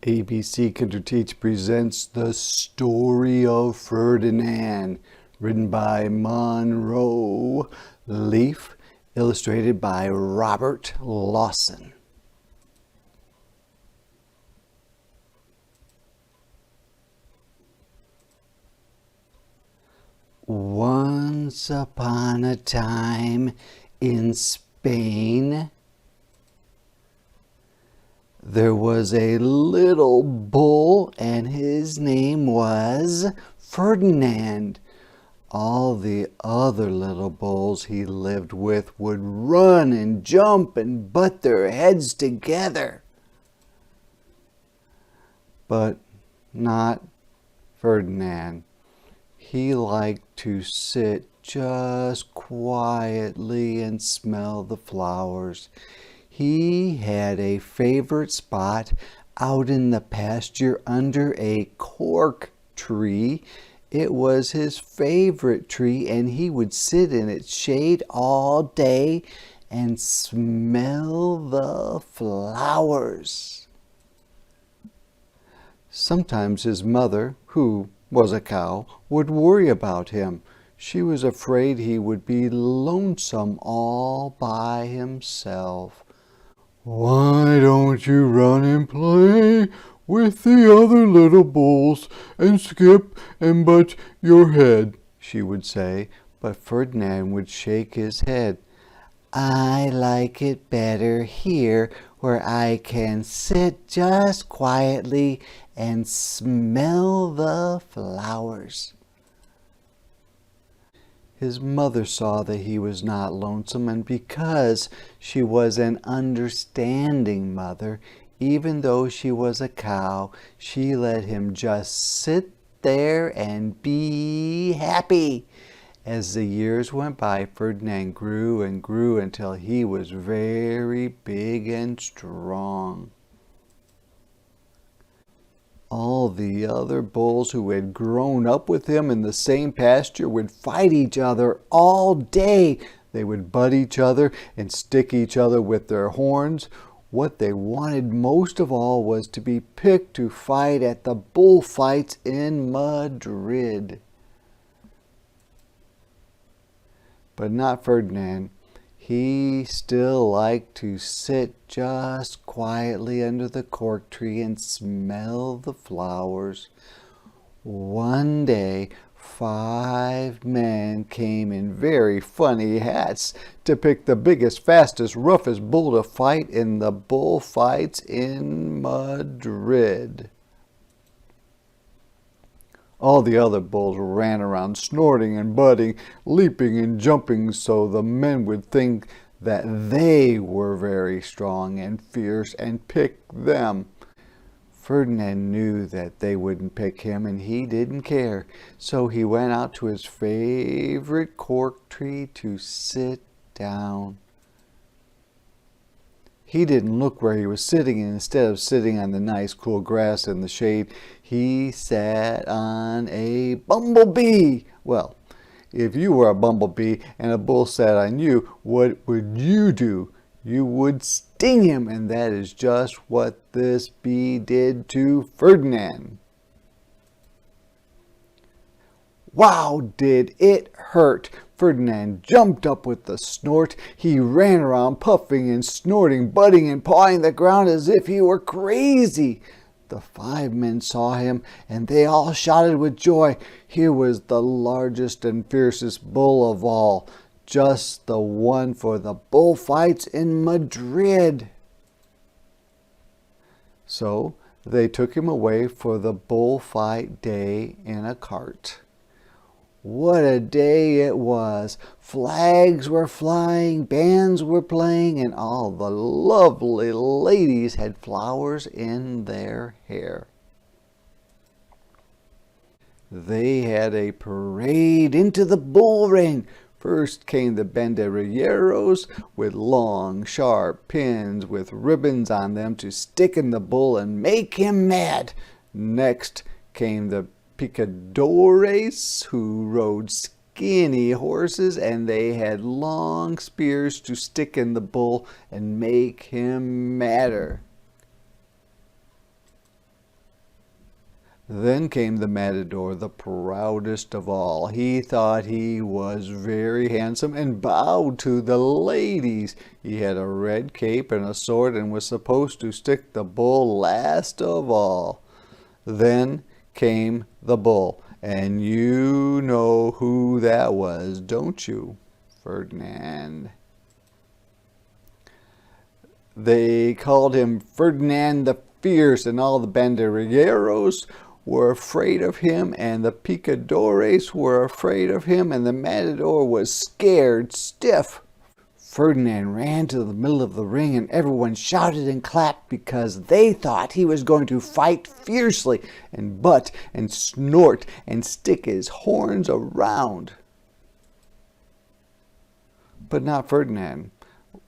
ABC Kinderteach presents The Story of Ferdinand, written by Monroe Leaf, illustrated by Robert Lawson. Once upon a time in Spain, there was a little bull, and his name was Ferdinand. All the other little bulls he lived with would run and jump and butt their heads together. But not Ferdinand. He liked to sit just quietly and smell the flowers. He had a favorite spot out in the pasture under a cork tree. It was his favorite tree, and he would sit in its shade all day and smell the flowers. Sometimes his mother, who was a cow, would worry about him. She was afraid he would be lonesome all by himself. "Why don't you run and play with the other little bulls and skip and butt your head?" she would say, but Ferdinand would shake his head. "I like it better here, where I can sit just quietly and smell the flowers." His mother saw that he was not lonesome, and because she was an understanding mother, even though she was a cow, she let him just sit there and be happy. As the years went by, Ferdinand grew and grew until he was very big and strong. All the other bulls who had grown up with him in the same pasture would fight each other all day. They would butt each other and stick each other with their horns. What they wanted most of all was to be picked to fight at the bullfights in Madrid. But not Ferdinand. He still liked to sit just quietly under the cork tree and smell the flowers. One day, 5 men came in very funny hats to pick the biggest, fastest, roughest bull to fight in the bullfights in Madrid. All the other bulls ran around snorting and butting, leaping and jumping, so the men would think that they were very strong and fierce and pick them. Ferdinand knew that they wouldn't pick him, and he didn't care. So he went out to his favorite cork tree to sit down. He didn't look where he was sitting, and instead of sitting on the nice cool grass in the shade, he sat on a bumblebee. Well, if you were a bumblebee and a bull sat on you, what would you do? You would sting him, and that is just what this bee did to Ferdinand. Wow, did it hurt! Ferdinand jumped up with a snort. He ran around puffing and snorting, butting and pawing the ground as if he were crazy. The 5 men saw him, and they all shouted with joy. Here was the largest and fiercest bull of all, just the one for the bullfights in Madrid. So they took him away for the bullfight day in a cart. What a day it was! Flags were flying, bands were playing, and all the lovely ladies had flowers in their hair. They had a parade into the bull ring. First came the banderilleros with long, sharp pins with ribbons on them to stick in the bull and make him mad. Next came the picadores, who rode skinny horses, and they had long spears to stick in the bull and make him madder. Then came the matador, the proudest of all. He thought he was very handsome and bowed to the ladies. He had a red cape and a sword and was supposed to stick the bull last of all. Then came the bull, and you know who that was, don't you? Ferdinand. They called him Ferdinand the Fierce, and all the banderilleros were afraid of him, and the picadores were afraid of him, and the matador was scared stiff. Ferdinand ran to the middle of the ring, and everyone shouted and clapped because they thought he was going to fight fiercely and butt and snort and stick his horns around. But not Ferdinand.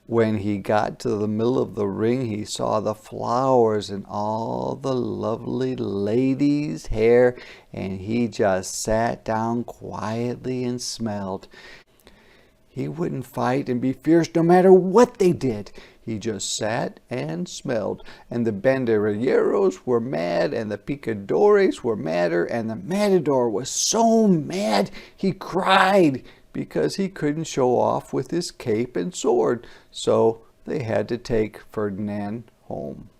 When he got to the middle of the ring, he saw the flowers and all the lovely ladies' hair, and he just sat down quietly and smelled. He wouldn't fight and be fierce no matter what they did. He just sat and smelled. And the banderilleros were mad, and the picadores were madder, and the matador was so mad he cried, because he couldn't show off with his cape and sword, so they had to take Ferdinand home.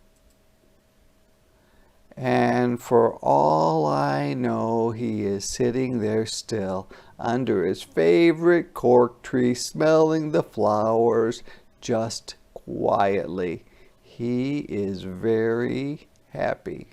And for all I know, he is sitting there still, under his favorite cork tree, smelling the flowers, just quietly. He is very happy.